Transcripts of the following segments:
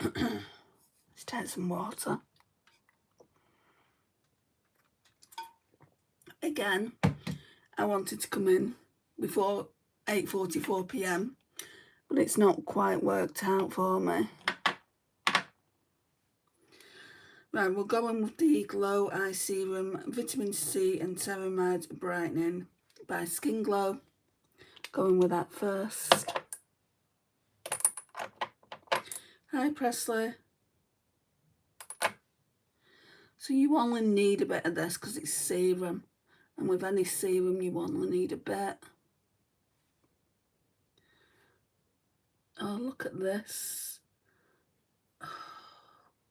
Let's take some water. Again, I wanted to come in before 8:44 p.m, but it's not quite worked out for me. Right, we'll go in with the Glow Eye Serum, Vitamin C and Ceramide Brightening by Skin Glow. Going with that first. Hi Presley. So you only need a bit of this because it's serum, and with any serum you only need a bit. Oh, look at this. Oh,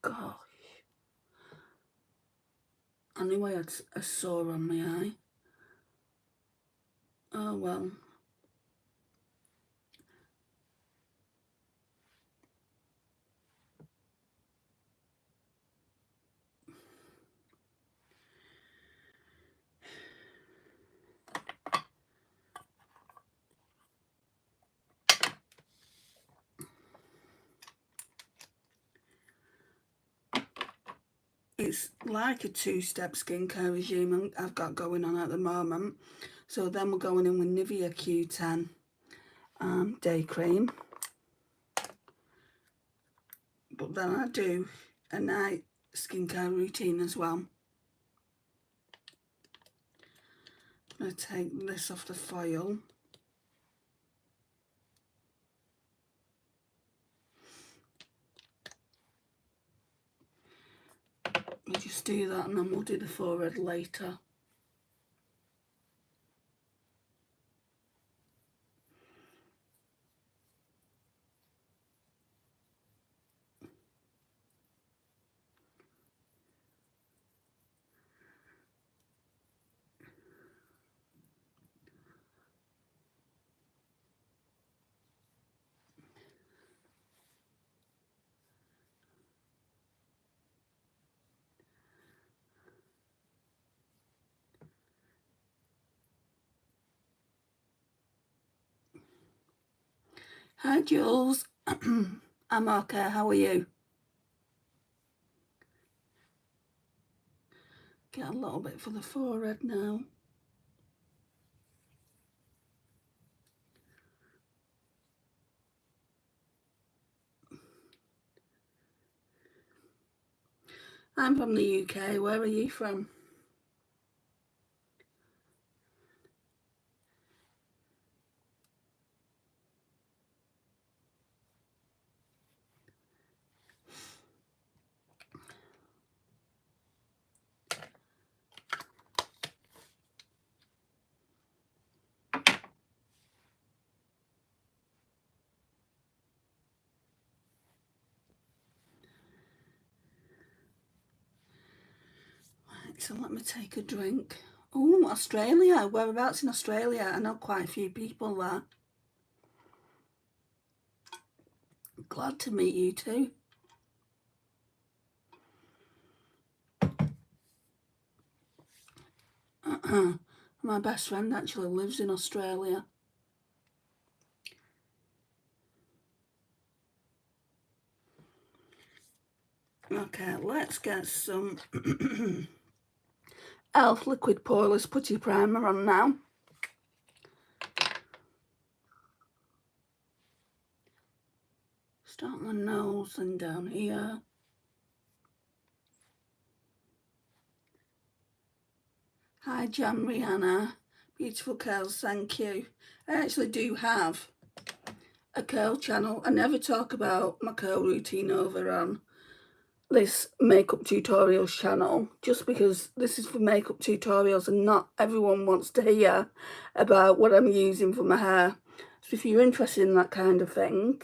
gosh. I knew I had a sore on my eye. Oh well. It's like a two-step skincare regime I've got going on at the moment. So then we're going in with Nivea Q10 day cream. But then I do a night skincare routine as well. I'm going to take this off the foil. We'll just do that and then we'll do the forehead later. Hi Jules. I'm okay, how are you? Get a little bit for the forehead now. I'm from the UK, where are you from? So let me take a drink. Oh, Australia. Whereabouts in Australia? I know quite a few people there. Glad to meet you too. My best friend actually lives in Australia. Okay, let's get some e.l.f. Liquid Poreless Putty Primer on now. Start on the nose and down here. Hi Jan Rihanna. Beautiful curls, thank you. I actually do have a curl channel. I never talk about my curl routine over on this makeup tutorials channel, just because this is for makeup tutorials and not everyone wants to hear about what I'm using for my hair. So if you're interested in that kind of thing,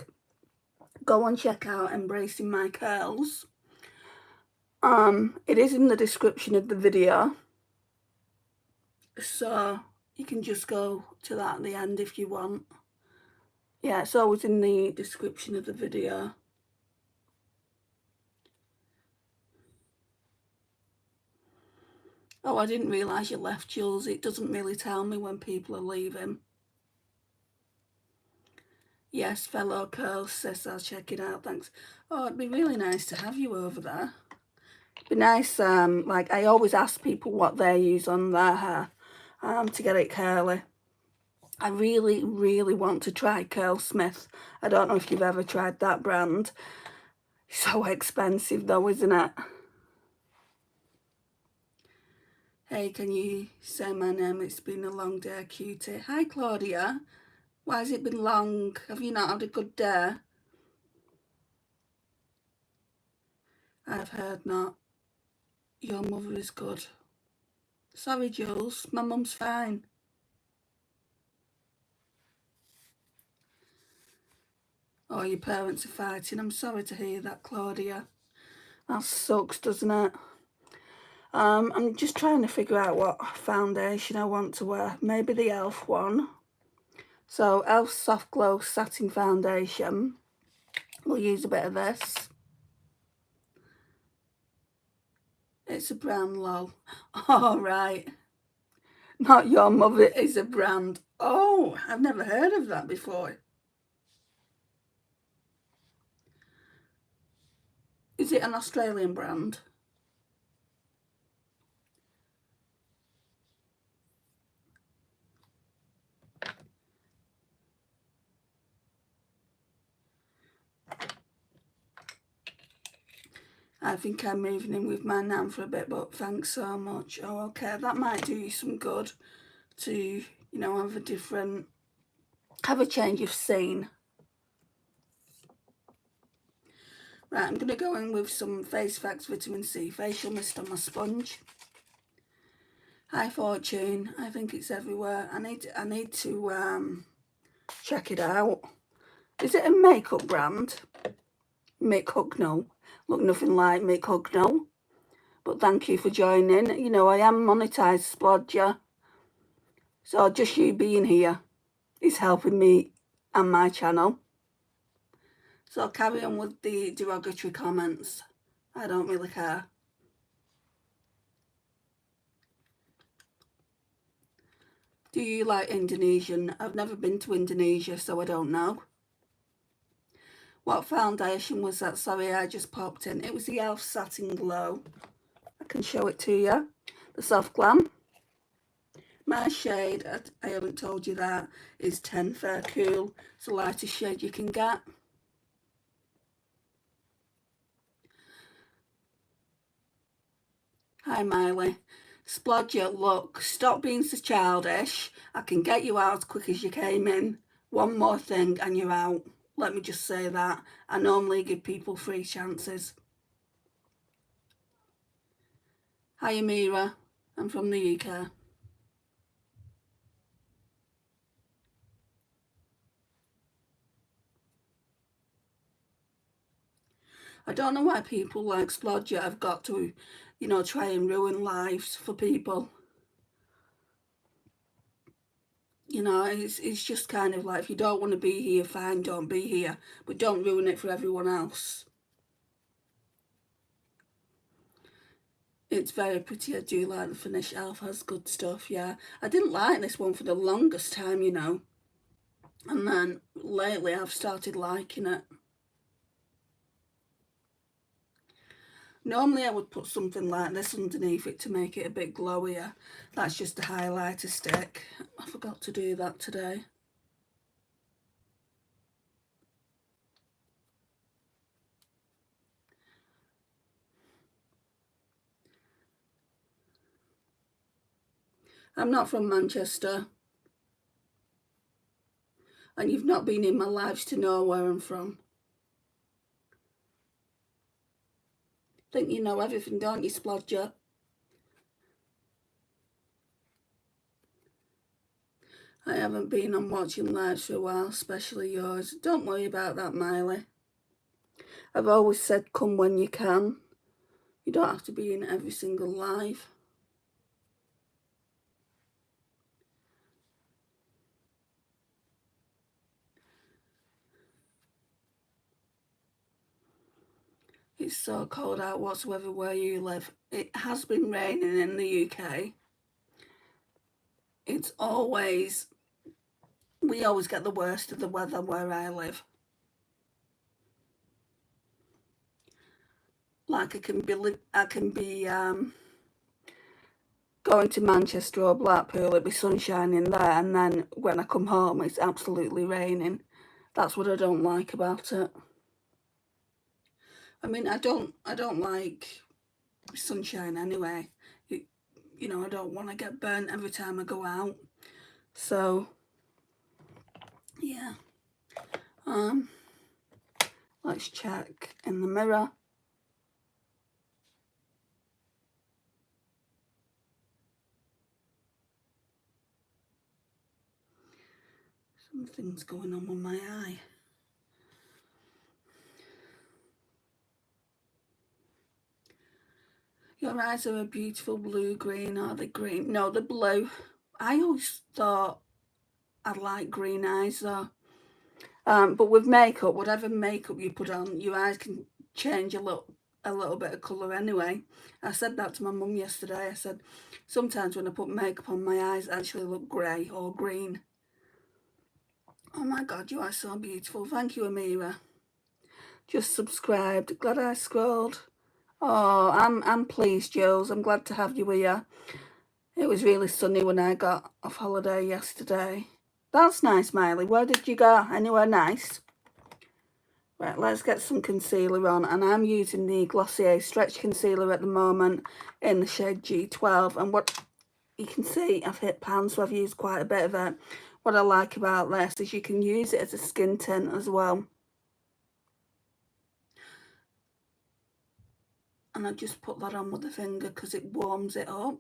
go and check out Embracing My Curls. It is in the description of the video, so you can just go to that at the end if you want. Yeah, it's always in the description of the video. Oh, I didn't realise you left, Jules. It doesn't really tell me when people are leaving. Yes, fellow curl sis, I'll check it out, thanks. Oh, it'd be really nice to have you over there. It'd be nice, like I always ask people what they use on their hair to get it curly. I really, really want to try Curlsmith. I don't know if you've ever tried that brand. So expensive though, isn't it? Hey, can you say my name? It's been a long day, cutie. Hi, Claudia. Why has it been long? Have you not had a good day? I've heard not. Your mother is good. Sorry, Jules. My mum's fine. Oh, your parents are fighting. I'm sorry to hear that, Claudia. That sucks, doesn't it? I'm just trying to figure out what foundation I want to wear. Maybe the e.l.f. one. So, e.l.f. Soft Glow Satin Foundation. We'll use a bit of this. It's a brand, lol. All right. Not your mother is a brand. Oh, I've never heard of that before. Is it an Australian brand? I think I'm moving in with my nan for a bit, but thanks so much. Oh, okay, that might do you some good to, you know, have a change of scene. Right, I'm going to go in with some Face Facts Vitamin C Facial Mist on my sponge. Hi, Fortune. I think it's everywhere. I need to check it out. Is it a makeup brand? Make Hucknall. Look nothing like Make Hucknall. But thank you for joining. You know, I am monetized, Splodger. So just you being here is helping me and my channel. So I'll carry on with the derogatory comments. I don't really care. Do you like Indonesian? I've never been to Indonesia, so I don't know. What foundation was that? Sorry, I just popped in. It was the e.l.f. Satin Glow. I can show it to you. The Soft Glam. My shade, I haven't told you that, is 10 Fair Cool. It's the lightest shade you can get. Hi, Miley. Splodger, look, stop being so childish. I can get you out as quick as you came in. One more thing and you're out. Let me just say that. I normally give people 3 chances. Hi, Amira. I'm from the UK. I don't know why people like Splodger have got to, you know, try and ruin lives for people. You know, it's just kind of like, if you don't want to be here, fine, don't be here. But don't ruin it for everyone else. It's very pretty. I do like the finish. e.l.f. has good stuff, yeah. I didn't like this one for the longest time, you know. And then lately I've started liking it. Normally I would put something like this underneath it to make it a bit glowier. That's just a highlighter stick. I forgot to do that today. I'm not from Manchester. And you've not been in my lives to know where I'm from. Think you know everything, don't you, Splodger? I haven't been on watching lives for a while, especially yours. Don't worry about that, Miley. I've always said come when you can. You don't have to be in every single live. It's so cold out whatsoever where you live. It has been raining in the UK. It's always we always get the worst of the weather where I live. Like I can be going to Manchester or Blackpool, it'd be sun shining there, and then when I come home it's absolutely raining. That's what I don't like about it. I mean, I don't like sunshine anyway. You know, I don't want to get burnt every time I go out. So yeah. Let's check in the mirror. Something's going on with my eye. Your eyes are a beautiful blue-green. Are they green? No, they're blue. I always thought I'd like green eyes though. But with makeup, whatever makeup you put on, your eyes can change a little bit of colour anyway. I said that to my mum yesterday. I said, sometimes when I put makeup on, my eyes actually look grey or green. Oh my God, you are so beautiful. Thank you, Amira. Just subscribed. Glad I scrolled. Oh, I'm pleased, Jules. I'm glad to have you here. It was really sunny when I got off holiday yesterday. That's nice, Miley. Where did you go? Anywhere nice? Right, let's get some concealer on. And I'm using the Glossier Stretch Concealer at the moment in the shade G12. And what you can see, I've hit pan, so I've used quite a bit of it. What I like about this is you can use it as a skin tint as well. And I just put that on with the finger because it warms it up.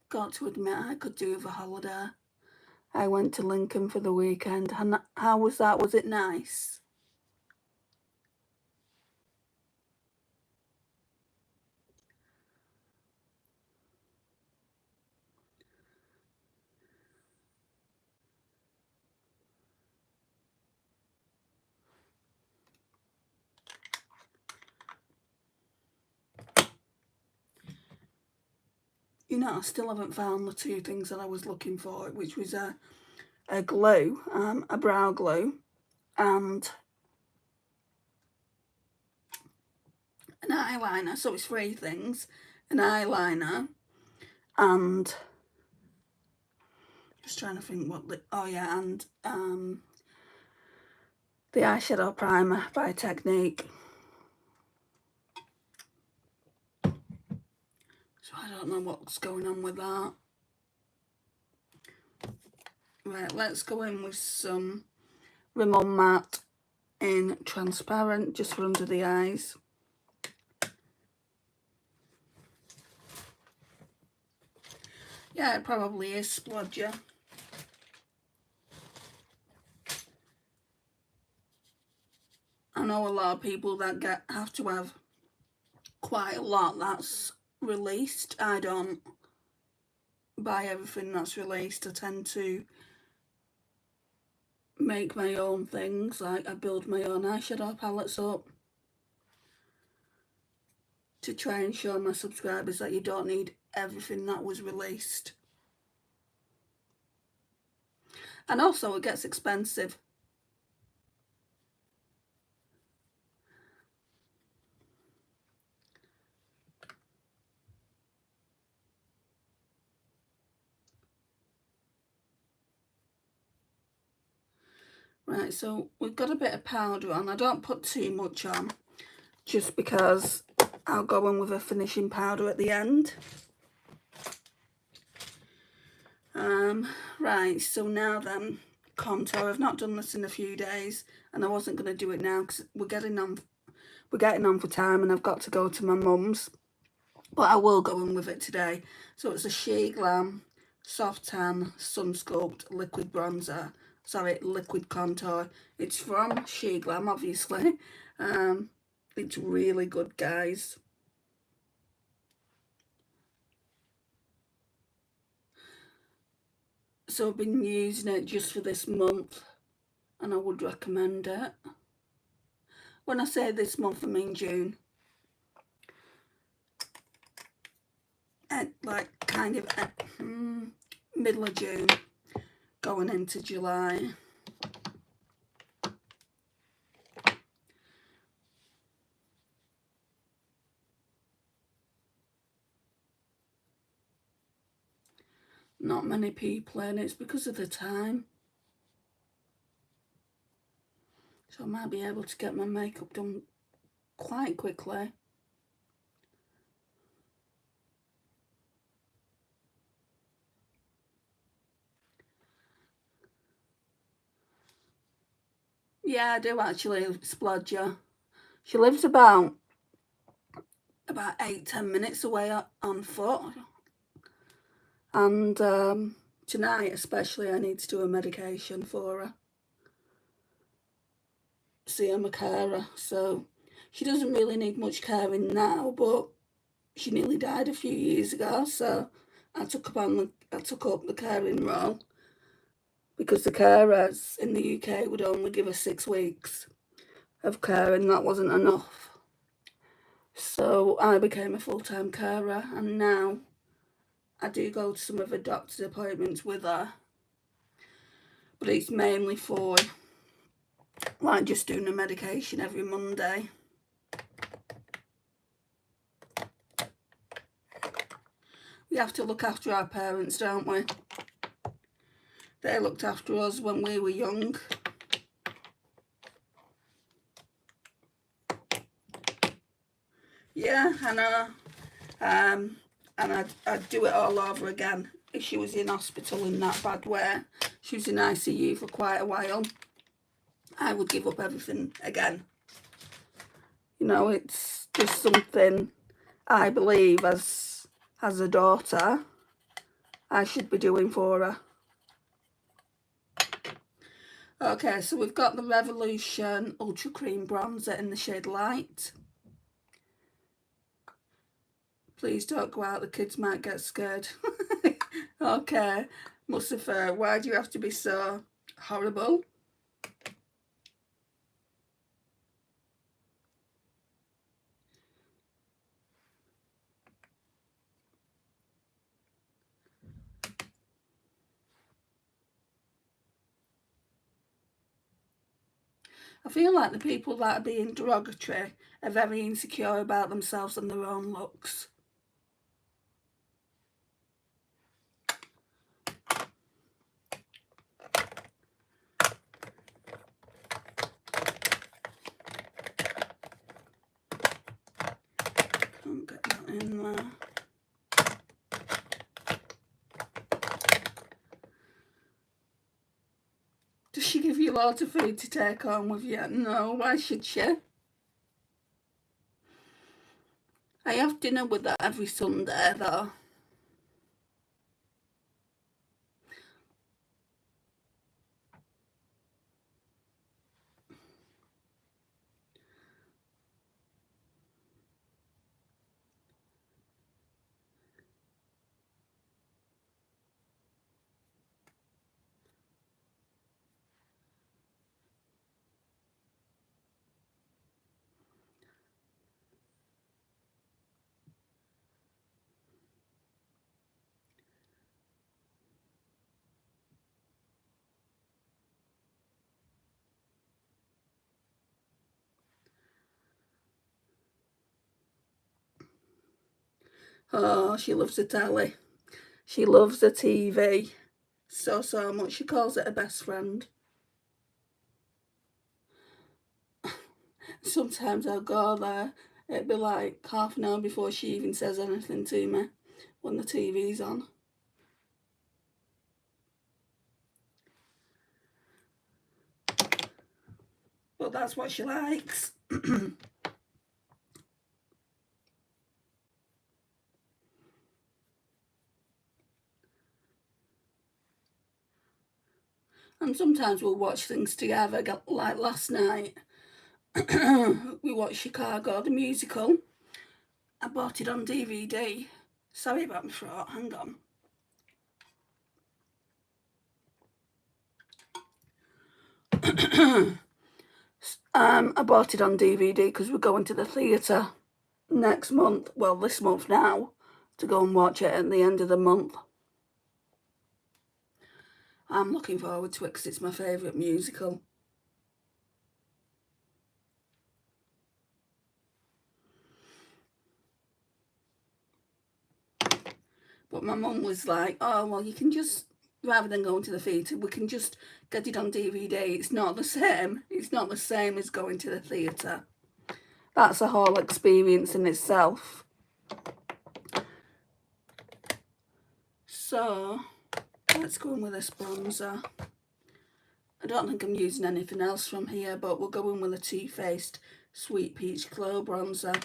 Got to admit, I could do with a holiday. I went to Lincoln for the weekend. And how was that? Was it nice? You know, I still haven't found the two things that I was looking for, which was a glue, a brow glue, and an eyeliner. So it's 3 things: an eyeliner, and just trying to think what and the eyeshadow primer by Technique. So I don't know what's going on with that. Right, let's go in with some Rimmel Matte in transparent, just for under the eyes. Yeah, it probably is splodger. I know a lot of people that have to have quite a lot that's released. I don't buy everything that's released. I tend to make my own things. Like I build my own eyeshadow palettes up to try and show my subscribers that you don't need everything that was released. And also it gets expensive. Right, so we've got a bit of powder on. I don't put too much on, just because I'll go in with a finishing powder at the end. Right, so now then, contour. I've not done this in a few days, and I wasn't going to do it now because we're getting on for time, and I've got to go to my mum's. But I will go in with it today. So it's a Glam Soft Tan Sun Sculpt Liquid Bronzer. Sorry, liquid contour. It's from Glam, obviously. It's really good, guys. So I've been using it just for this month, and I would recommend it. When I say this month, I mean June. And like kind of middle of June going into July. Not many people in, it's because of the time. So I might be able to get my makeup done quite quickly. Yeah, I do actually splodge her. She lives about 8-10 minutes away on foot. And tonight especially I need to do a medication for her. See, I'm a carer, so she doesn't really need much caring now, but she nearly died a few years ago, so I took up the caring role, because the carers in the UK would only give us 6 weeks of care, and that wasn't enough. So I became a full-time carer, and now I do go to some of the doctor's appointments with her, but it's mainly for like just doing the medication every Monday. We have to look after our parents, don't we? They looked after us when we were young. Yeah, I know. And I'd do it all over again if she was in hospital in that bad way. She was in ICU for quite a while. I would give up everything again. You know, it's just something I believe as a daughter I should be doing for her. Okay, so we've got the Revolution Ultra Cream Bronzer in the shade Light. Please don't go out, the kids might get scared. Okay, Mustafa, why do you have to be so horrible? I feel like the people that are being derogatory are very insecure about themselves and their own looks. Can't get that in there. Does she give you a lot of food to take home with you? No, why should she? I have dinner with her every Sunday though. Oh, she loves the telly. She loves the TV so much. She calls it her best friend. Sometimes I'll go there, it'd be like half an hour before she even says anything to me when the TV's on. But that's what she likes. And sometimes we'll watch things together, like last night. We watched Chicago, the musical. I bought it on DVD. Sorry about my throat, hang on. I bought it on DVD because we're going to the theatre next month. Well, this month now. to go and watch it at the end of the month. I'm looking forward to it because it's my favourite musical. But my mum was like, oh, well, you can just, rather than going to the theatre, we can just get it on DVD. It's not the same. It's not the same as going to the theatre. That's a whole experience in itself. So, let's go in with this bronzer. I don't think I'm using anything else from here, but we'll go in with a Too Faced Sweet Peach Glow bronzer.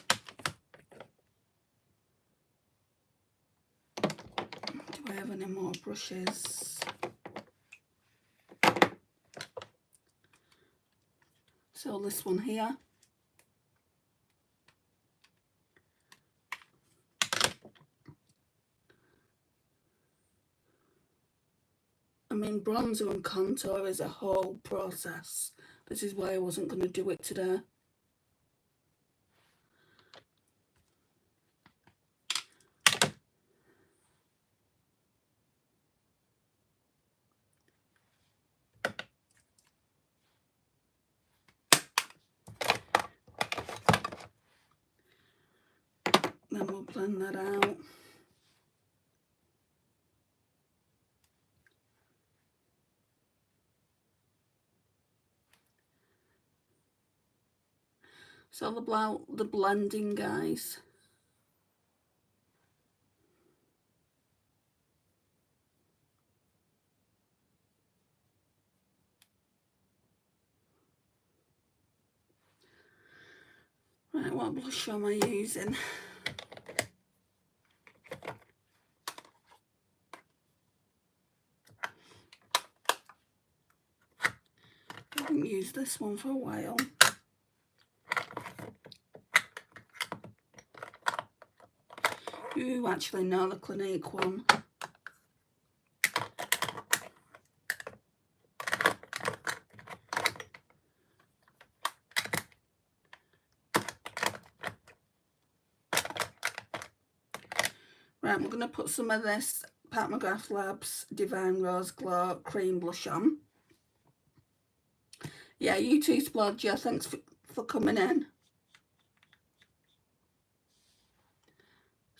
Do I have any more brushes? So this one here. I mean, bronzer and contour is a whole process. This is why I wasn't going to do it today. Then we'll blend that out. So about the blending, guys. Right, what blush am I using? I haven't used this one for a while. You actually know the Clinique one. Right, we're going to put some of this Pat McGrath Labs Divine Rose Glow Cream Blush on. Yeah, you too, Splodger. Thanks for coming in.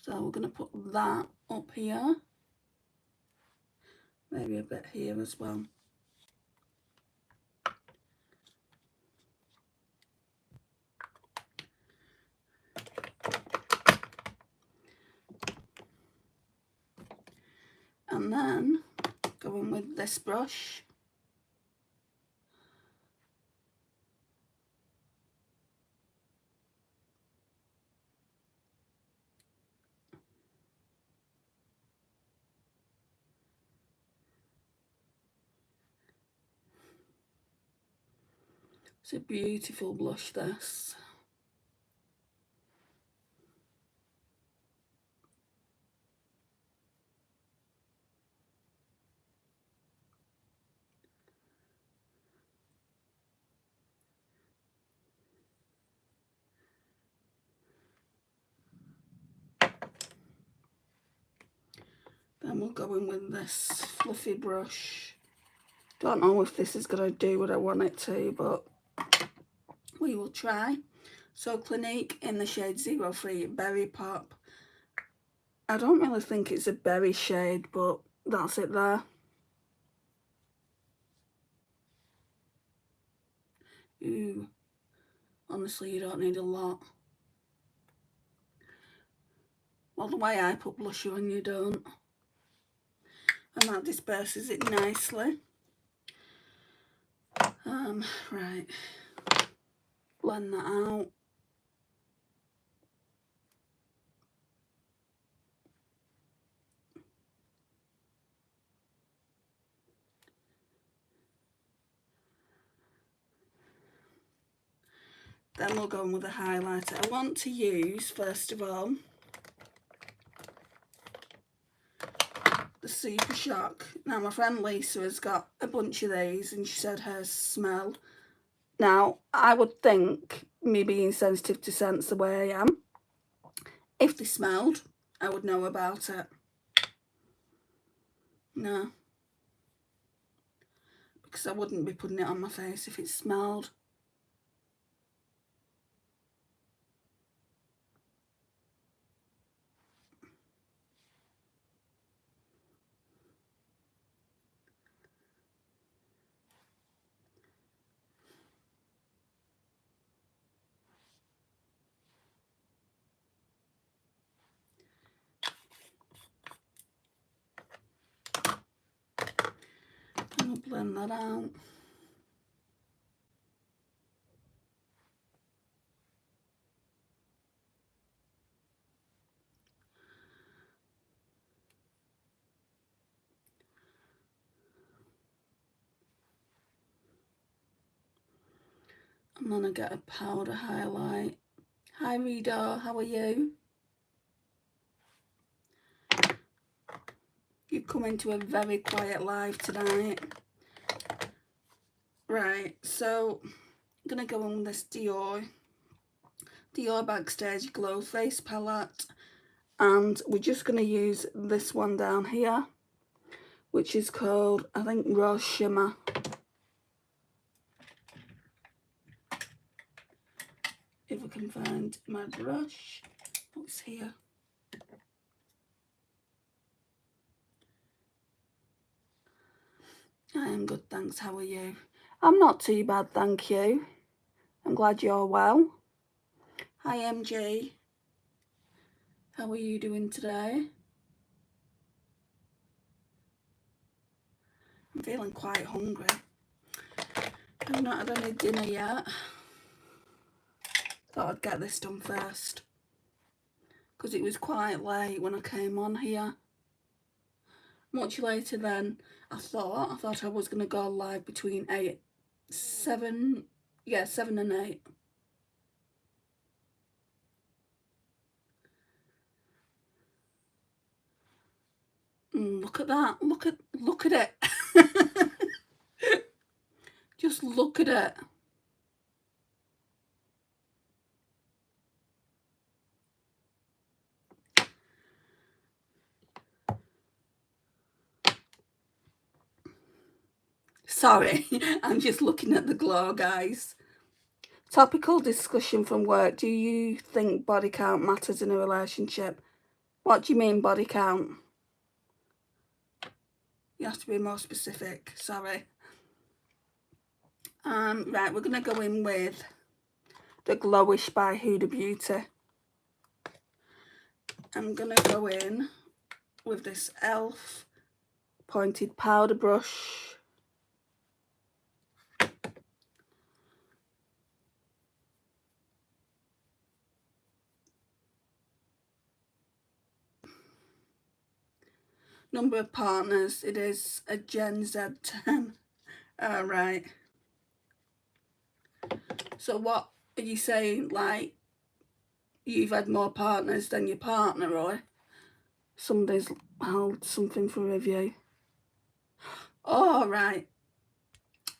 So we're going to put that up here. Maybe a bit here as well. And then go in with this brush. It's a beautiful blush, this. Then we'll go in with this fluffy brush. Don't know if this is going to do what I want it to, but we will try. So Clinique in the shade 03 Berry Pop. I don't really think it's a berry shade, but that's it there. Ooh, honestly, you don't need a lot. Well, the way I put blusher on, you don't. And that disperses it nicely. Right. Blend that out. Then we'll go in with a highlighter. I want to use, first of all, the Super Shock. Now, my friend Lisa has got a bunch of these and she said hers smelled. Now, I would think, me being sensitive to scents the way I am, if they smelled, I would know about it. No. Because I wouldn't be putting it on my face if it smelled. I'll blend that out. I'm gonna get a powder highlight. Hi Rido, how are you? You've come into a very quiet live tonight. Right, so I'm gonna go on this Dior Backstage Glow Face Palette, and we're just gonna use this one down here, which is called, I think, Rose Shimmer. If I can find my brush. Oh, it's here. I am good, thanks. How are you? I'm not too bad, thank you. I'm glad you're well. Hi MG. How are you doing today? I'm feeling quite hungry. I've not had any dinner yet. Thought I'd get this done first, because it was quite late when I came on here. Much later than I thought. I thought I was going to go live between 7 and 8. Look at that. Look at it. Just look at it. Sorry, I'm just looking at the glow, guys. Topical discussion from work. Do you think body count matters in a relationship? What do you mean body count? You have to be more specific. Sorry. Right, we're going to go in with the Glowish by Huda Beauty. I'm going to go in with this e.l.f. pointed powder brush. Number of partners, it is a Gen Z10. Right. So what are you saying, like, you've had more partners than your partner, or somebody's held something for review? Oh, right.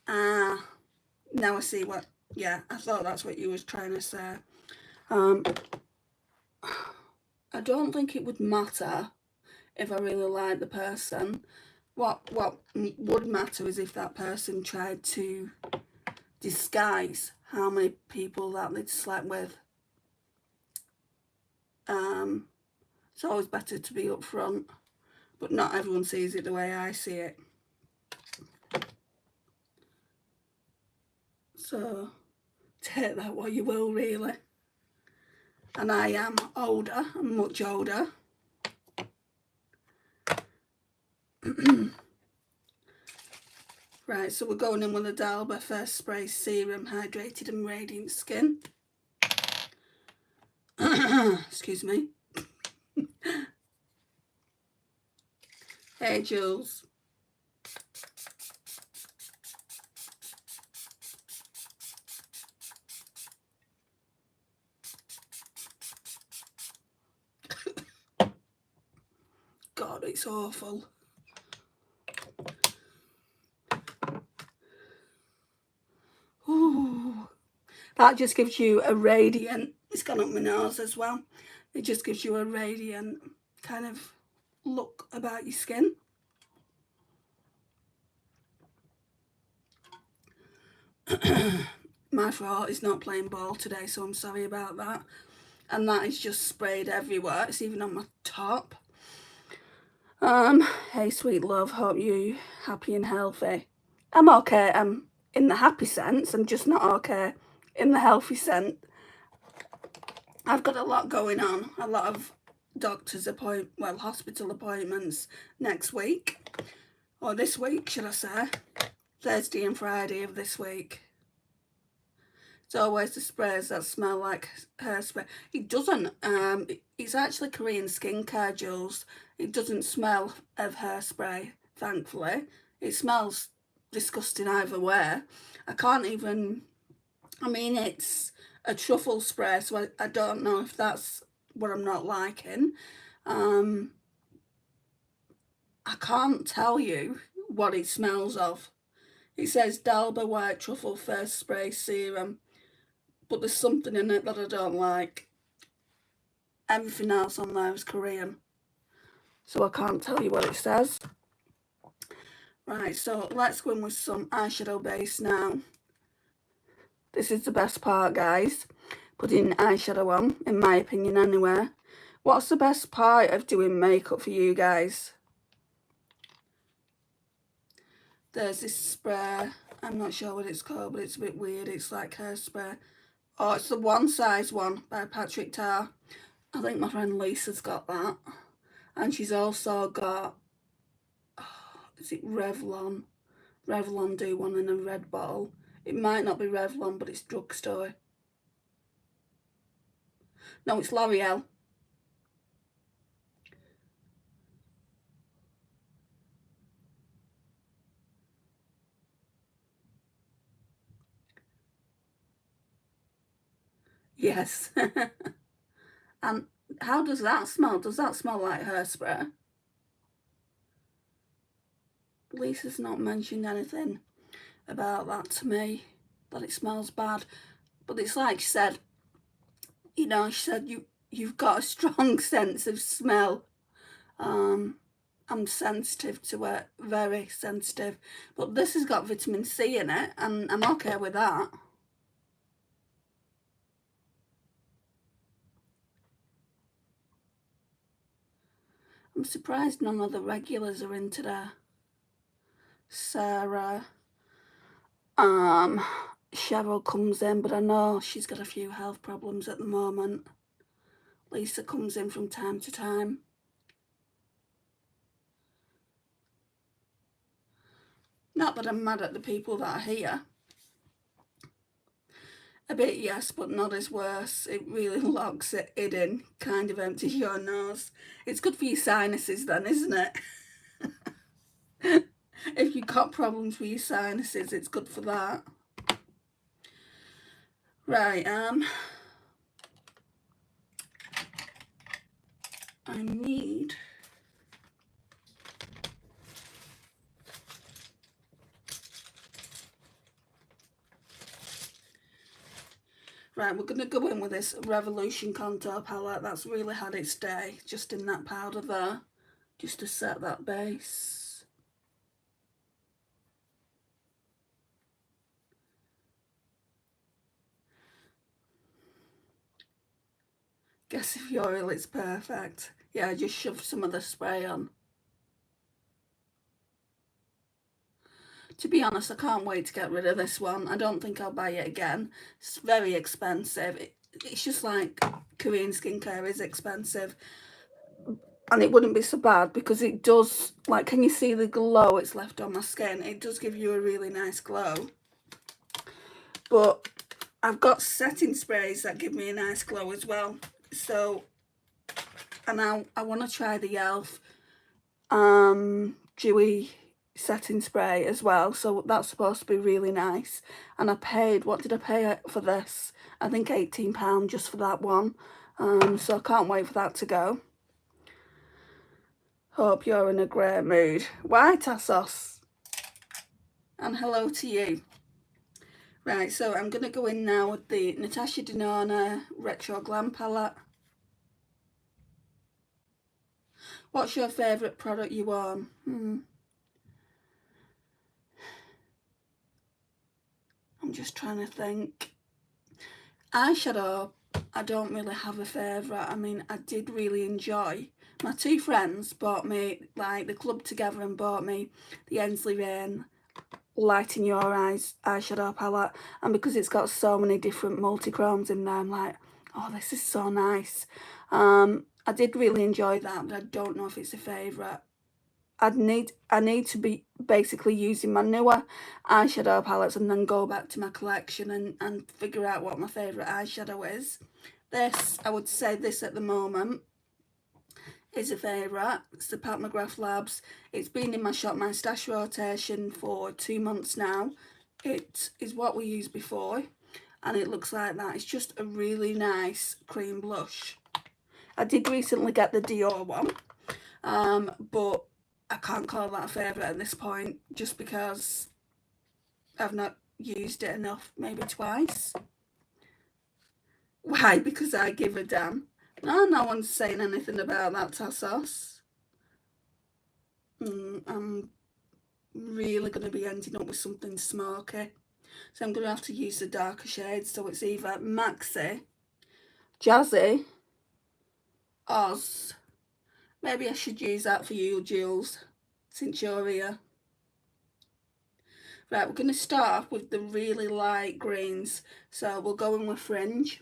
Now I see what, yeah, I thought that's what you was trying to say. I don't think it would matter if I really like the person. What would matter is if that person tried to disguise how many people that they'd slept with. It's always better to be upfront, but not everyone sees it the way I see it. So take that what you will, really. And I am older, I'm much older. Right, so we're going in with the DUPE First Spray Serum Hydrated and Radiant Skin. Excuse me. Hey Jules. God, it's awful. Ooh, that just gives you a radiant, it's gone up my nose as well. It just gives you a radiant kind of look about your skin. My throat is not playing ball today, so I'm sorry about that. And that is just sprayed everywhere. It's even on my top. Hey sweet love, hope you happy and healthy. I'm okay. I'm in the happy sense. I'm just not okay in the healthy sense. I've got a lot going on. A lot of hospital appointments next week. Or this week, should I say. Thursday and Friday of this week. It's always the sprays that smell like hairspray. It doesn't. It's actually Korean skincare, Jules. It doesn't smell of hairspray, thankfully. It smells disgusting either way. I can't even... I mean, it's a truffle spray, so I don't know if that's what I'm not liking. I can't tell you what it smells of. It says Dalba White Truffle Face Spray Serum, but there's something in it that I don't like. Everything else on there is Korean, so I can't tell you what it says. Right, so let's go in with some eyeshadow base now. This is the best part, guys, putting eyeshadow on, in my opinion anyway. What's the best part of doing makeup for you guys? There's this spray, I'm not sure what it's called, but it's a bit weird. It's like hairspray. Oh, it's the One Size one by Patrick Tar. I think my friend Lisa's got that. And she's also got, is it Revlon? Revlon do one in a red bottle. It might not be Revlon, but it's drugstore. No, it's L'Oreal. Yes. And how does that smell? Does that smell like hairspray? Lisa's not mentioned anything about that to me, that it smells bad. But it's like she said, you know, she said you've got a strong sense of smell. I'm sensitive to it, very sensitive. But this has got vitamin C in it, and I'm okay with that. I'm surprised none of the regulars are in today. Sarah, Cheryl comes in, but I know she's got a few health problems at the moment. Lisa comes in from time to time. Not that I'm mad at the people that are here. A bit, yes, but not as worse. It really locks it in, kind of empties your nose. It's good for your sinuses then, isn't it? If you've got problems with your sinuses, it's good for that. Right, I need... Right, we're going to go in with this Revolution Contour palette. That's really had its day, just in that powder there, just to set that base. Guess if your oil is perfect. Yeah, I just shoved some of the spray on. To be honest, I can't wait to get rid of this one. I don't think I'll buy it again. It's very expensive. It's just like Korean skincare is expensive. And it wouldn't be so bad because it does, like, can you see the glow it's left on my skin? It does give you a really nice glow. But I've got setting sprays that give me a nice glow as well. So, and I want to try the e.l.f. Dewy setting spray as well, so that's supposed to be really nice. And I paid, what did I pay for this? I think £18 just for that one. So I can't wait for that to go. Hope you're in a great mood. Why, Tassos? And hello to you. Right, so I'm going to go in now with the Natasha Denona Retro Glam palette. What's your favourite product you own? I'm just trying to think. Eyeshadow, I don't really have a favourite. I mean, I did really enjoy. My two friends bought me, like, the club together and bought me the Ensley Rain Light in Your Eyes eyeshadow palette. And because it's got so many different multi-chromes in there, I'm like, oh, this is so nice. I did really enjoy that, but I don't know if it's a favourite. I need to be basically using my newer eyeshadow palettes and then go back to my collection and figure out what my favourite eyeshadow is. This, I would say this at the moment is a favourite. It's the Pat McGrath Labs. It's been in my Shop My Stash rotation for 2 months now. It is what we used before and it looks like that. It's just a really nice cream blush. I did recently get the Dior one, but I can't call that a favourite at this point just because I've not used it enough, maybe twice. Why? Because I give a damn. No one's saying anything about that, Tassos. I'm really going to be ending up with something smoky. So I'm going to have to use the darker shades. So it's either Maxi, Jazzy, Oz. Maybe I should use that for you, Jules, since you're here. Right, we're going to start off with the really light greens. So we'll go in with Fringe.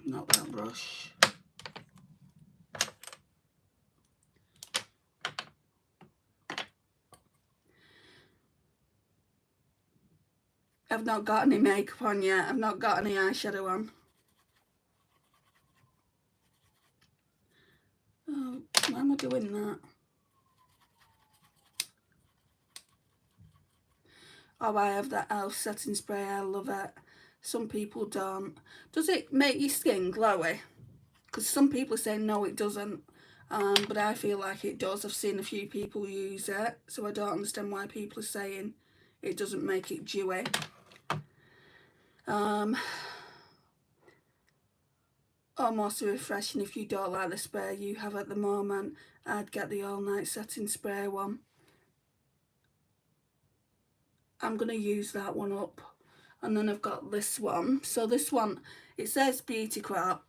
Not that brush. I've not got any makeup on yet. I've not got any eyeshadow on. Oh, why am I doing that? Oh, I have that e.l.f. setting spray. I love it. Some people don't. Does it make your skin glowy? Because some people are saying no, it doesn't. But I feel like it does. I've seen a few people use it, so I don't understand why people are saying it doesn't make it dewy. Almost refreshing. If you don't like the spray you have at the moment, I'd get the all night setting spray one. I'm going to use that one up. And then I've got this one. So this one, it says Beauty Crop,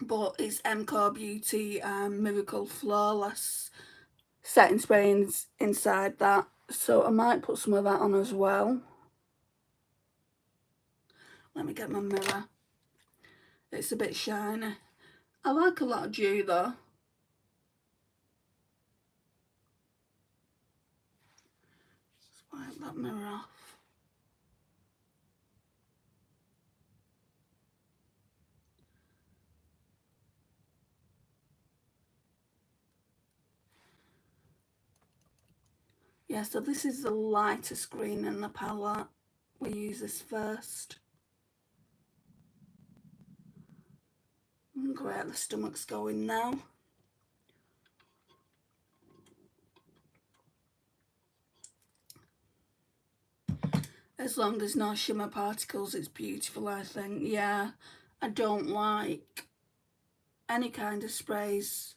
but it's MCO Beauty Miracle Flawless setting spray inside that. So I might put some of that on as well. Let me get my mirror. It's a bit shiny. I like a lot of dew though. Let's wipe that mirror off. Yeah, so this is the lightest green in the palette. We use this first. Great, the stomach's going now. As long as no shimmer particles, it's beautiful, I think. Yeah, I don't like any kind of sprays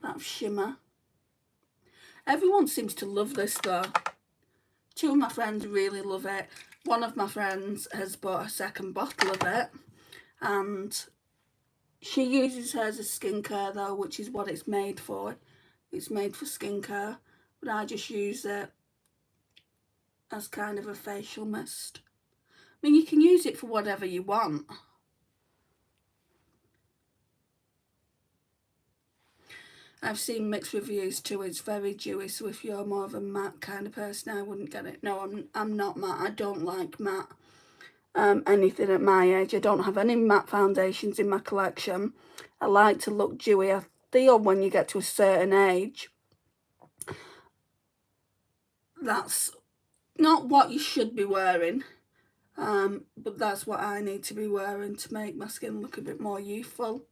that have shimmer. Everyone seems to love this though. Two of my friends really love it. One of my friends has bought a second bottle of it and she uses hers as skincare though, which is what it's made for. It's made for skincare, but I just use it as kind of a facial mist. I mean, you can use it for whatever you want. I've seen mixed reviews too. It's very dewy, so if you're more of a matte kind of person, I wouldn't get it. No, I'm not matte. I don't like matte anything at my age. I don't have any matte foundations in my collection. I like to look dewy. I feel when you get to a certain age, that's not what you should be wearing, but that's what I need to be wearing to make my skin look a bit more youthful.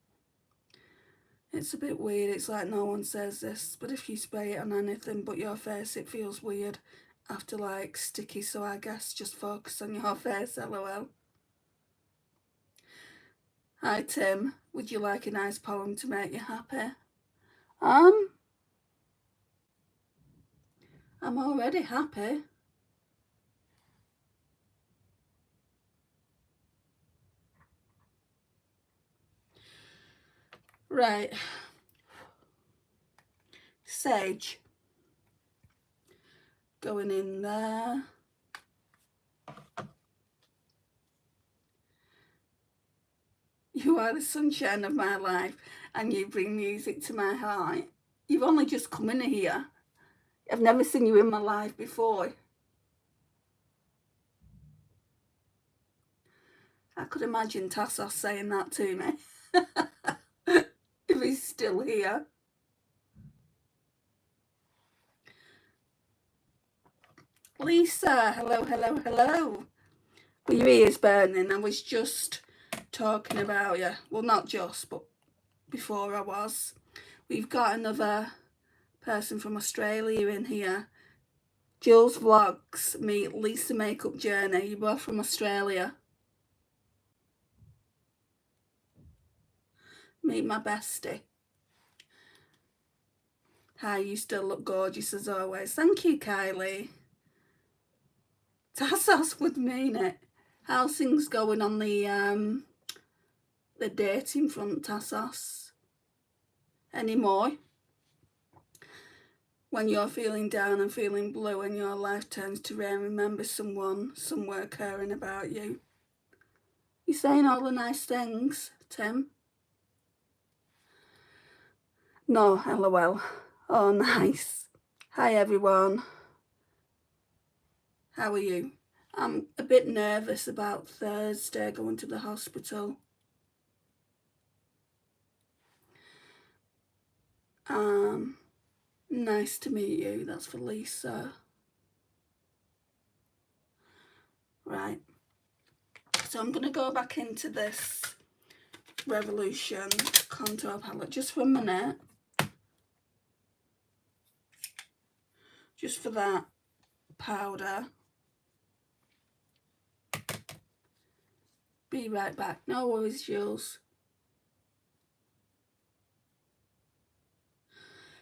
It's a bit weird. It's like no one says this, but if you spray it on anything but your face, it feels weird after like sticky, so I guess just focus on your face, lol. Hi Tim, would you like a nice poem to make you happy? I'm already happy. Right. Sage. Going in there. You are the sunshine of my life and you bring music to my heart. You've only just come in here. I've never seen you in my life before. I could imagine Tassos saying that to me. If he's still here. Lisa, hello, hello, hello. Well, your ears burning. I was just talking about you. Well, not just, but before I was. We've got another person from Australia in here. Jules Vlogs, meet Lisa Makeup Journey. You're both from Australia. Meet my bestie. Hi, you still look gorgeous as always. Thank you, Kylie. Tassos would mean it. How's things going on the dating front, Tassos? Any more? When you're feeling down and feeling blue and your life turns to rain, remember someone somewhere caring about you. You're saying all the nice things, Tim. No, LOL. Oh, nice. Hi, everyone. How are you? I'm a bit nervous about Thursday going to the hospital. Nice to meet you. That's for Lisa. Right. So I'm going to go back into this Revolution contour palette just for a minute. Just for that powder. Be right back. No worries, Jules.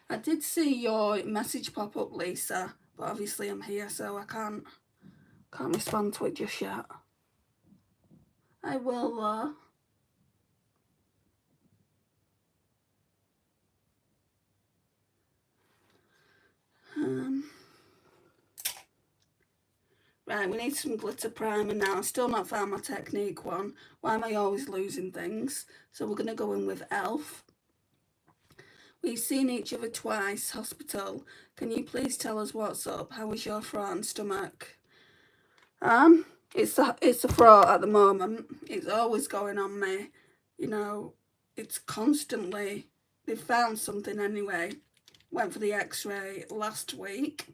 I did see your message pop up, Lisa, but obviously I'm here, so I can't respond to it just yet. I will though. Right, we need some glitter primer now. I've still not found my Technique one. Why am I always losing things? So we're going to go in with e.l.f. We've seen each other twice, hospital. Can you please tell us what's up? How is your throat and stomach? It's a throat at the moment. It's always going on me. You know, it's constantly. They found something anyway. Went for the x-ray last week.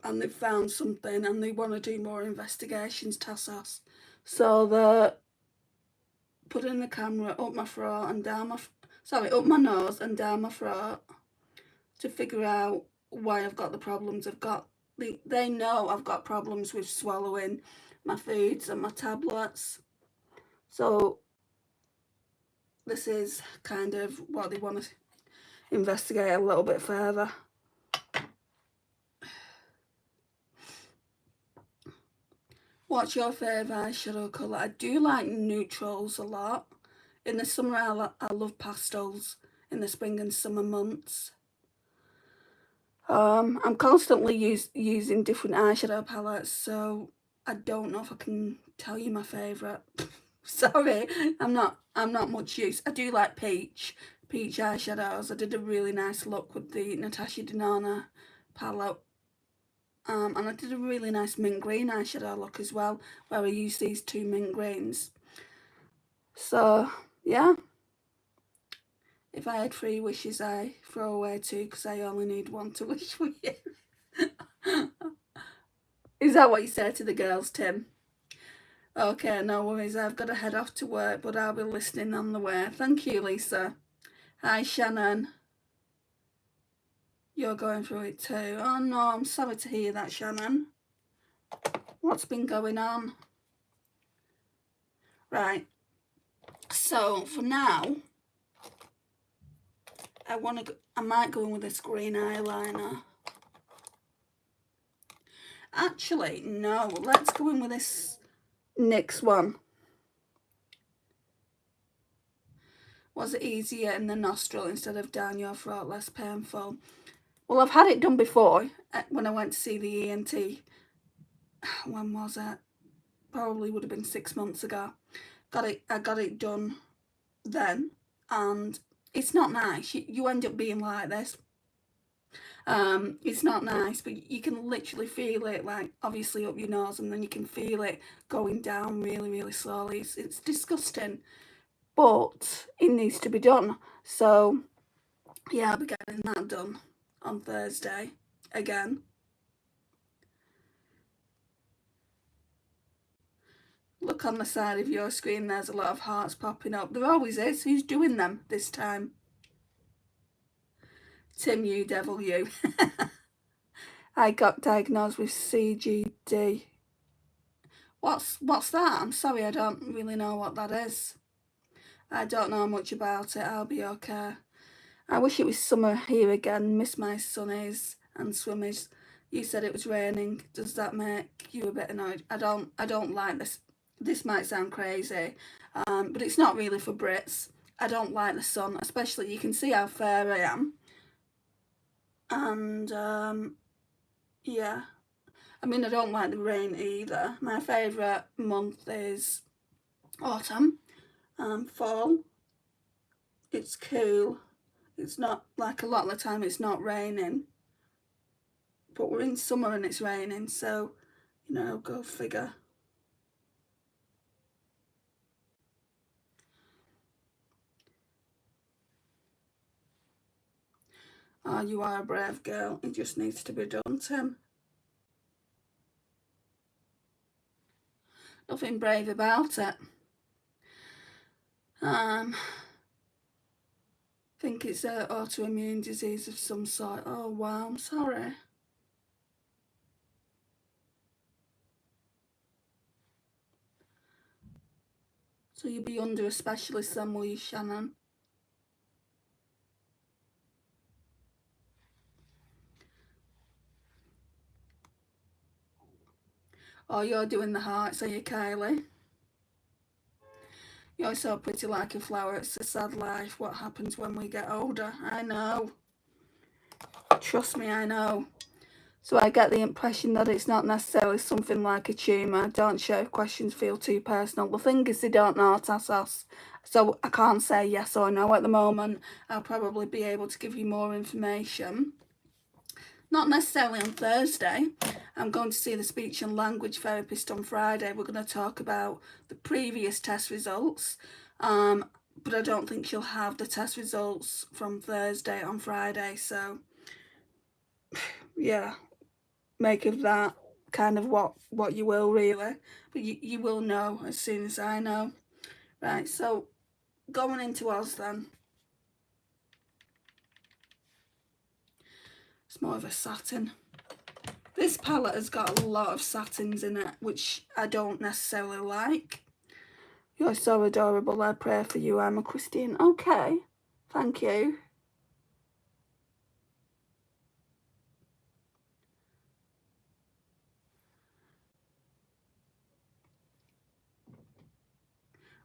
And they've found something and they want to do more investigations, Tassos. So they're putting the camera up my throat and down my... up my nose and down my throat to figure out why I've got the problems I've got. They know I've got problems with swallowing my foods and my tablets. So this is kind of what they want to investigate a little bit further. What's your favourite eyeshadow colour? I do like neutrals a lot. In the summer, I love pastels in the spring and summer months. I'm constantly using different eyeshadow palettes, so I don't know if I can tell you my favourite. Sorry, I'm not much use. I do like peach eyeshadows. I did a really nice look with the Natasha Denona palette. And I did a really nice mint green eyeshadow look as well, where I used these two mint greens. So, yeah. If I had 3 wishes, I throw away 2 because I only need 1 to wish for you. Is that what you say to the girls, Tim? Okay, no worries. I've got to head off to work, but I'll be listening on the way. Thank you, Lisa. Hi, Shannon. You're going through it too. Oh no, I'm sorry to hear that, Shannon. What's been going on? Right, so for now, I might go in with this green eyeliner. Actually, no, let's go in with this NYX one. Was it easier in the nostril instead of down your throat, less painful? Well, I've had it done before when I went to see the ENT. When was it? Probably would have been 6 months ago. I got it done then, and it's not nice. You end up being like this. It's not nice, but you can literally feel it, like obviously up your nose, and then you can feel it going down really, really slowly. It's disgusting, but it needs to be done. So yeah, I'll be getting that done on Thursday again. Look on the side of your screen, there's a lot of hearts popping up. There always is. Who's doing them this time? Tim, you devil, you. I got diagnosed with CGD. What's that? I'm sorry, I don't really know what that is. I don't know much about it. I'll be okay. I wish it was summer here again. Miss my sunnies and swimmies. You said it was raining. Does that make you a bit annoyed? I don't like this. This might sound crazy, but it's not really for Brits. I don't like the sun, especially you can see how fair I am. And yeah, I mean, I don't like the rain either. My favourite month is autumn, fall. It's cool. It's not, like a lot of the time it's not raining, but we're in summer and it's raining, so, you know, go figure. Oh, you are a brave girl. It just needs to be done, Tim. Nothing brave about it. I think it's an autoimmune disease of some sort. Oh wow, I'm sorry. So you'll be under a specialist then, will you, Shannon? Oh, you're doing the hearts, are you, Kylie? You're so pretty like a flower. It's a sad life. What happens when we get older? I know. Trust me, I know. So I get the impression that it's not necessarily something like a tumour. Don't share if questions feel too personal. The thing is, they don't know, Tassos. So I can't say yes or no at the moment. I'll probably be able to give you more information. Not necessarily on Thursday. I'm going to see the speech and language therapist on Friday. We're going to talk about the previous test results. But I don't think she'll have the test results from Thursday on Friday. So yeah, make of that kind of what you will, really. But you will know as soon as I know. Right, so going into Oz then. It's more of a satin. This palette has got a lot of satins in it, which I don't necessarily like. You're so adorable. I pray for you. I'm a Christian. Okay, thank you.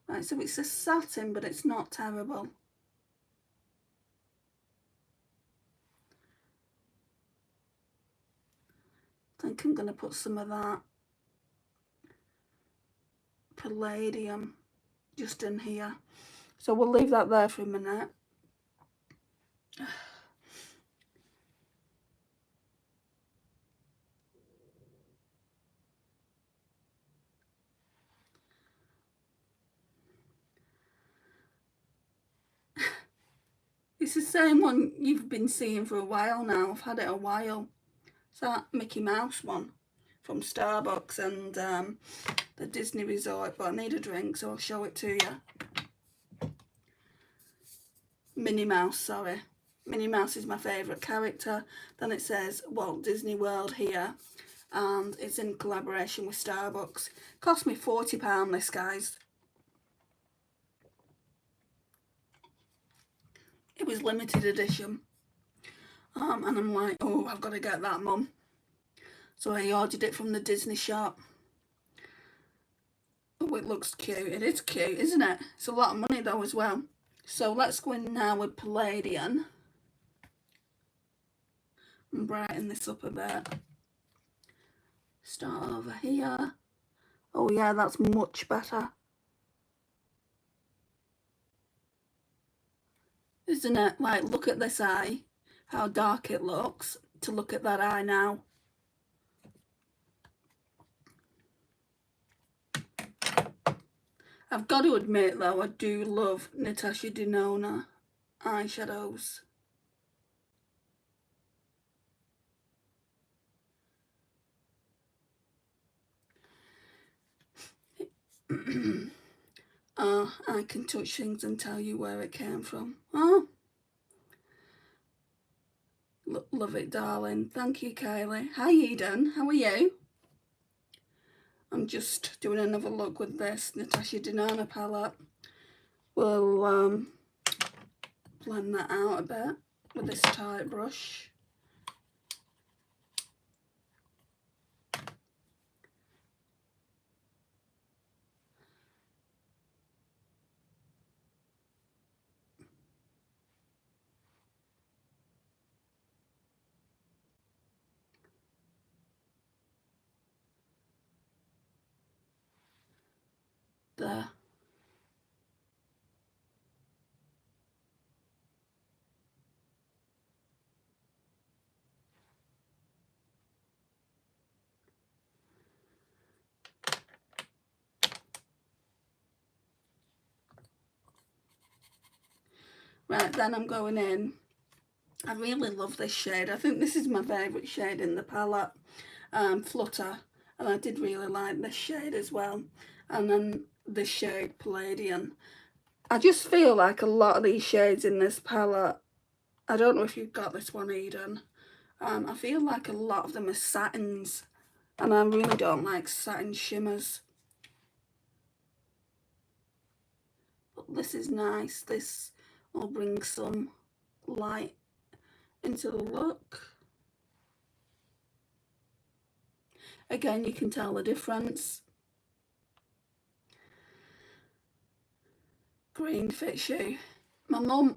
Right, so it's a satin, but it's not terrible. I think I'm going to put some of that palladium just in here. So we'll leave that there for a minute. It's the same one you've been seeing for a while now. I've had it a while. It's that Mickey Mouse one from Starbucks and the Disney Resort, but I need a drink, so I'll show it to you. Minnie Mouse, sorry. Minnie Mouse is my favourite character. Then it says Walt Disney World here, and it's in collaboration with Starbucks. Cost me £40 this, guys. It was limited edition. And I'm like, oh, I've got to get that, Mum. So I ordered it from the Disney shop. Oh, it looks cute. It is cute, isn't it? It's a lot of money though as well. So let's go in now with Palladium and brighten this up a bit. Start over here. Oh yeah, that's much better. Isn't it? Like, look at this eye, how dark it looks, to look at that eye now. I've got to admit though, I do love Natasha Denona eyeshadows. I can touch things and tell you where it came from. Oh, love it, darling. Thank you, Kylie. Hi, Eden. How are you? I'm just doing another look with this Natasha Denona palette. We'll blend that out a bit with this tight brush. There. Right, then I'm going in. I really love this shade. I think this is my favourite shade in the palette, Flutter. And I did really like this shade as well. And then this shade, Palladium. I just feel like a lot of these shades in this palette, I don't know if you've got this one, Eden. I feel like a lot of them are satins. And I really don't like satin shimmers. But this is nice. This will bring some light into the look. Again, you can tell the difference. Green fits you. My mum,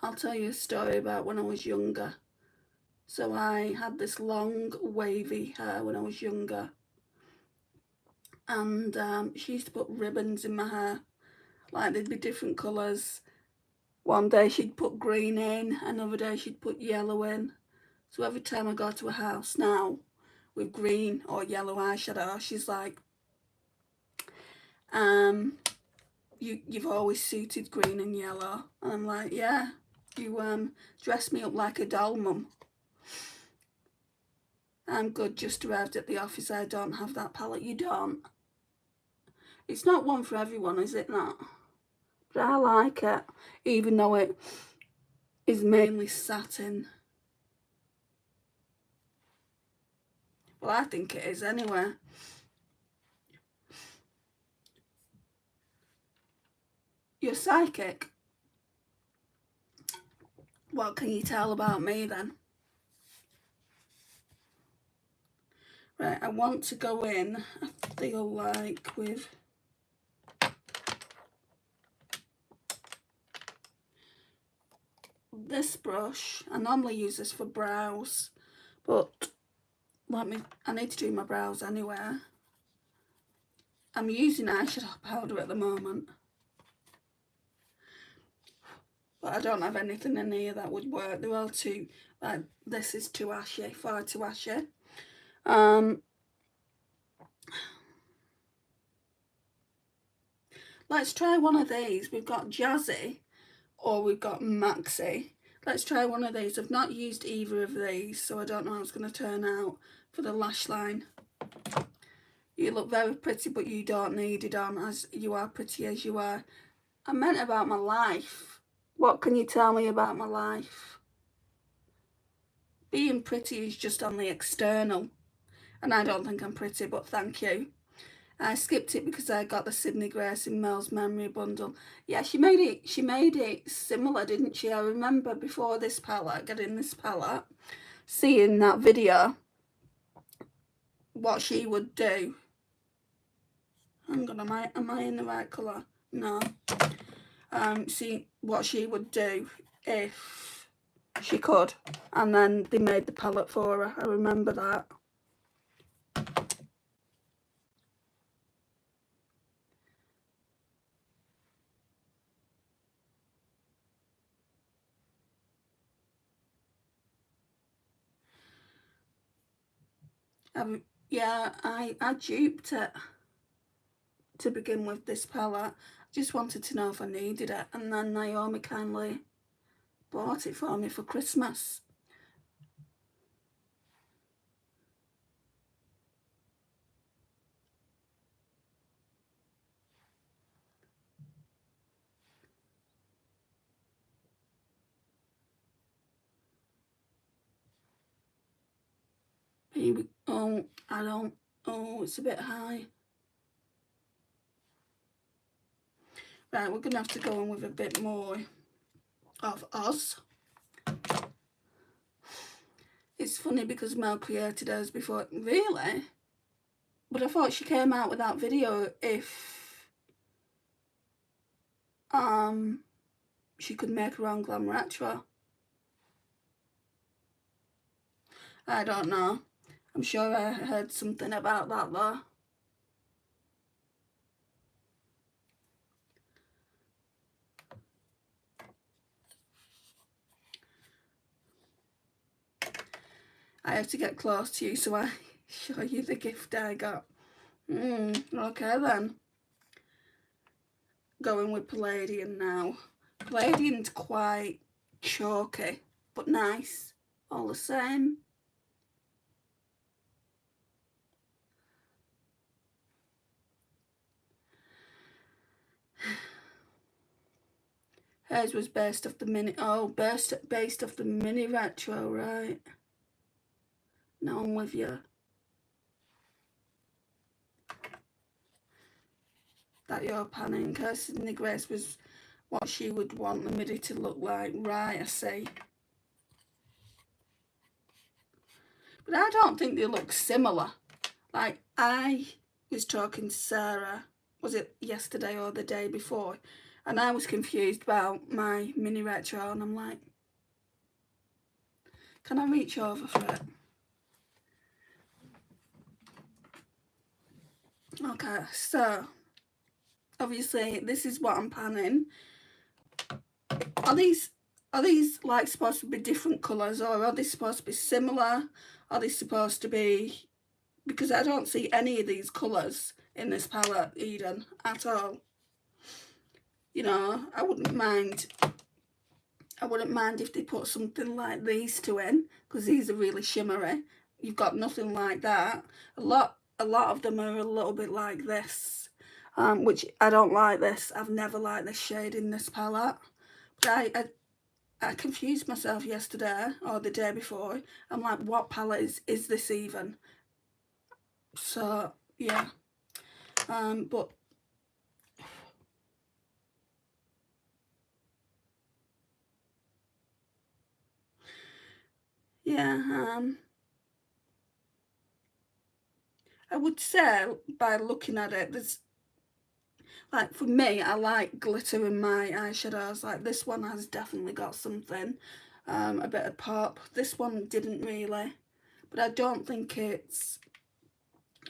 I'll tell you a story about when I was younger. So I had this long wavy hair when I was younger. And she used to put ribbons in my hair. Like, they'd be different colours. One day she'd put green in, another day she'd put yellow in. So every time I go to a house now with green or yellow eyeshadow, she's like, you've always suited green and yellow. And I'm like, yeah, you dress me up like a doll, Mum. I'm good, just arrived at the office. I don't have that palette. You don't. It's not one for everyone, is it not? But I like it, even though it is mainly satin. Well, I think it is anyway. You're psychic. What can you tell about me then? Right, I want to go in, I feel like, with this brush. I normally use this for brows, but I need to do my brows anyway. I'm using eyeshadow powder at the moment, but I don't have anything in here that would work. They're all too, like, this is too ashy, far too ashy. Let's try one of these. We've got Jazzy or we've got Maxi. Let's try one of these. I've not used either of these, so I don't know how it's going to turn out for the lash line. You look very pretty, but you don't need it on, as you are pretty as you are. I meant about my life. What can you tell me about my life? Being pretty is just on the external, and I don't think I'm pretty, but thank you. I skipped it because I got the Sydney Grace in Mel's memory bundle. Yeah, she made it similar, didn't she? I remember before this palette, getting this palette, seeing that video, what she would do. Hang on, am I in the right colour? No. See what she would do if she could. And then they made the palette for her. I remember that. Yeah, I duped it to begin with, this palette. I just wanted to know if I needed it, and then Naomi kindly bought it for me for Christmas. Here we, oh, it's a bit high. Right, we're gonna have to go in with a bit more of Oz. It's funny because Mel created hers before. Really? But I thought she came out with that video if she could make her own Glam Retro. I don't know. I'm sure I heard something about that though. I have to get close to you so I show you the gift I got. Okay then. Going with Palladian now. Palladian's quite chalky, but nice, all the same. Hers was based off the mini, based off the mini retro, right? Now I'm with you. That you're panning. Her Sydney Grace was what she would want the midi to look like. Right, I see. But I don't think they look similar. Like, I was talking to Sarah, was it yesterday or the day before? And I was confused about my mini retro, and I'm like, can I reach over for it? Okay, so obviously this is what I'm panning. Are these like supposed to be different colours, or are they supposed to be similar? Are they supposed to be, because I don't see any of these colours in this palette, Eden, at all. You know, I wouldn't mind if they put something like these two in, because these are really shimmery. You've got nothing like that. A lot of them are a little bit like this, which I don't like this. I've never liked this shade in this palette. But I confused myself yesterday or the day before. I'm like, what palette is this even? So yeah, but yeah, I would say by looking at it, there's, like, for me, I like glitter in my eyeshadows. Like, this one has definitely got something, a bit of pop. This one didn't really, but I don't think it's,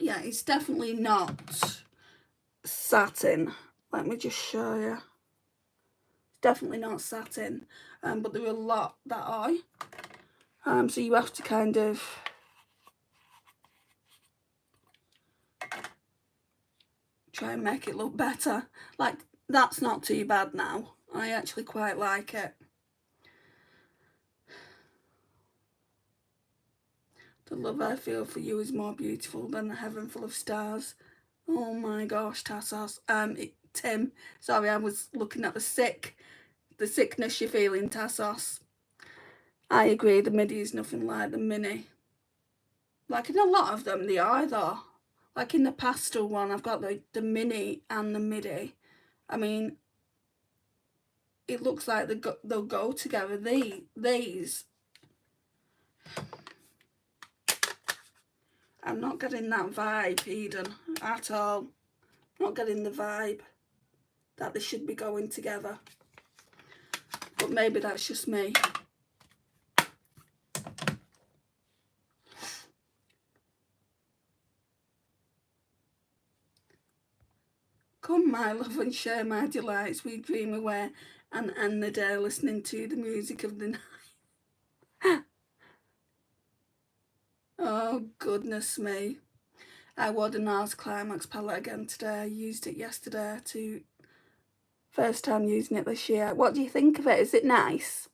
yeah, it's definitely not satin. Let me just show you. It's definitely not satin, but there are a lot that are. So you have to kind of try and make it look better. Like, that's not too bad now. I actually quite like it. The love I feel for you is more beautiful than a heaven full of stars. Oh my gosh, Tassos. Tim, sorry, I was looking at the sickness you're feeling, Tassos. I agree, the midi is nothing like the mini. Like, in a lot of them, they are, though. Like in the pastel one, I've got the mini and the midi. I mean, it looks like they'll go together. These, I'm not getting that vibe, Eden, at all. Not getting the vibe that they should be going together. But maybe that's just me. Come, my love, and share my delights. We dream away and end the day listening to the music of the night. Oh, goodness me. I wore the NARS Climax palette again today. I used it yesterday to... First time using it this year. What do you think of it? Is it nice?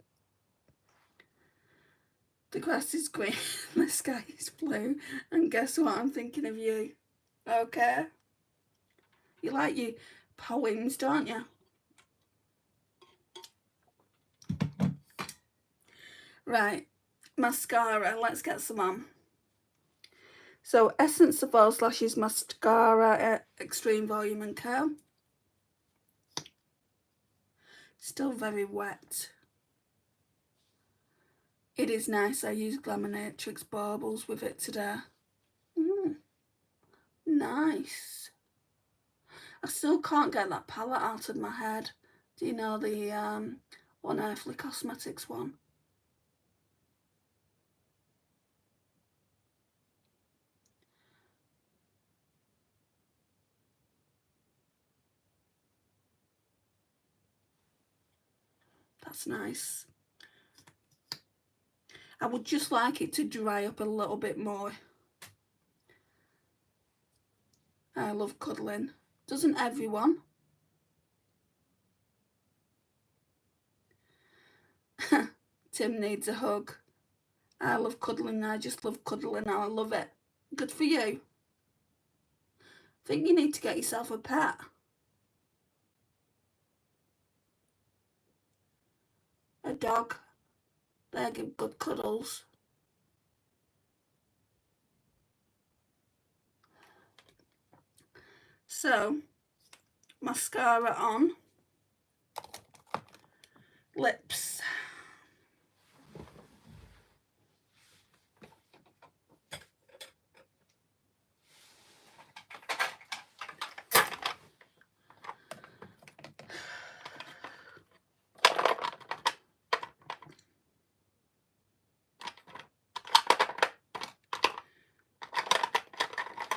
The grass is green, the sky is blue, and guess what? I'm thinking of you. Okay? You like your poems, don't you? Right, mascara, let's get some on. So, Essence of False Lashes Mascara, Extreme Volume and Curl. Still very wet. It is nice. I used Glaminatrix baubles with it today. Nice. I still can't get that palette out of my head. Do you know the One Earthly Cosmetics one? That's nice. I would just like it to dry up a little bit more. I love cuddling. Doesn't everyone? Tim needs a hug. I love cuddling. I just love cuddling. I love it. Good for you. I think you need to get yourself a pet. A dog. They give good cuddles. So, mascara on. Lips.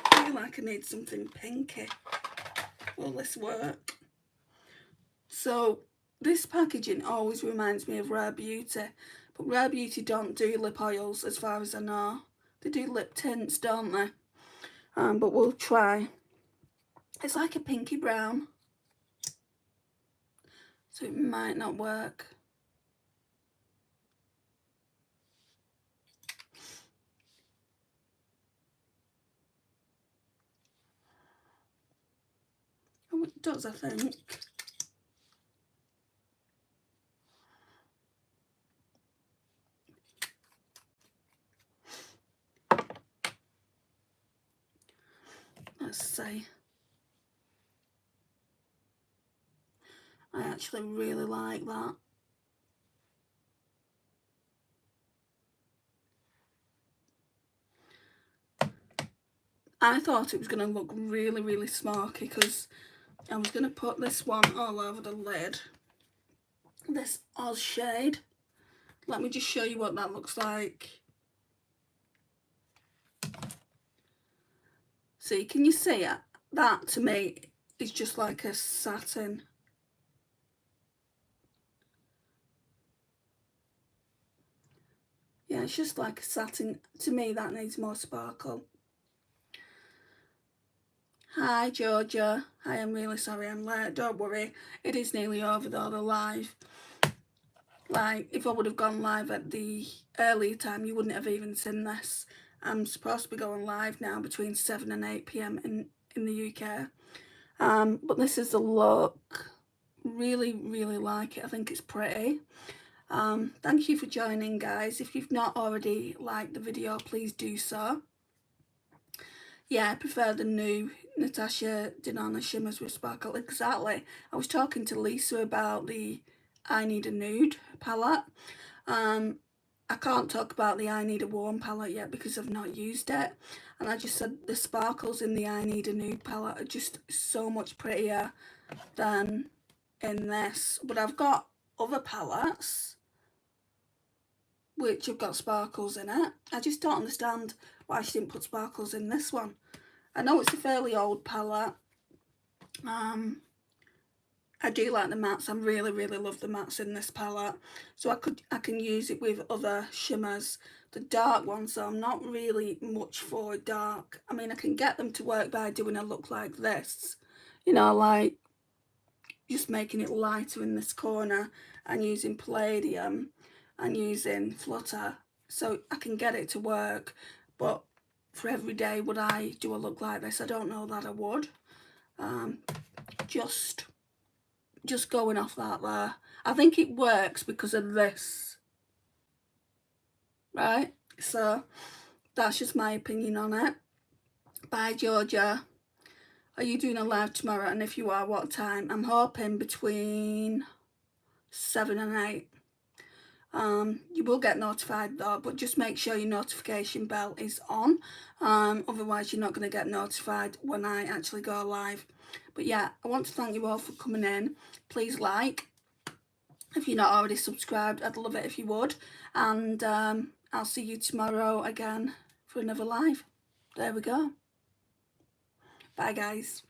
I feel like I need something pinky. Will this work? So, this packaging always reminds me of Rare Beauty, but Rare Beauty don't do lip oils as far as I know. They do lip tints, don't they? But we'll try. It's like a pinky brown, so it might not work. Oh, it does, I think. Let's see. I actually really like that. I thought it was going to look really, really smoky because I was going to put this one all over the lid. This Oz shade. Let me just show you what that looks like. See, can you see it? That to me is just like a satin. Yeah, it's just like a satin. To me, that needs more sparkle. Hi, Georgia. I am really sorry I'm late. Don't worry. It is nearly over though, the live. Like, if I would have gone live at the earlier time, you wouldn't have even seen this. I'm supposed to be going live now between 7 and 8 p.m. in the UK. But this is the look. Really, really like it. I think it's pretty. Thank you for joining, guys. If you've not already liked the video, please do so. Yeah, I prefer the new Natasha Denona shimmers with sparkle. Exactly. I was talking to Lisa about the I Need a Nude palette. I can't talk about the I Need a Warm palette yet because I've not used it. And I just said the sparkles in the I Need a Nude palette are just so much prettier than in this. But I've got other palettes which have got sparkles in it. I just don't understand why she didn't put sparkles in this one. I know it's a fairly old palette. I do like the mattes. I really, really love the mattes in this palette. So I can use it with other shimmers. The dark ones, though, I'm not really much for dark. I mean, I can get them to work by doing a look like this. You know, like just making it lighter in this corner and using palladium and using flutter. So I can get it to work. But for every day, would I do a look like this? I don't know that I would. Just going off that there. I think it works because of this. Right? So that's just my opinion on it. Bye, Georgia. Are you doing a live tomorrow? And if you are, what time? I'm hoping between 7 and 8. You will get notified though, but just make sure your notification bell is on. Otherwise you're not going to get notified when I actually go live. But yeah, I want to thank you all for coming in. Please like. If you're not already subscribed, I'd love it if you would. And I'll see you tomorrow again for another live. There we go. Bye, guys.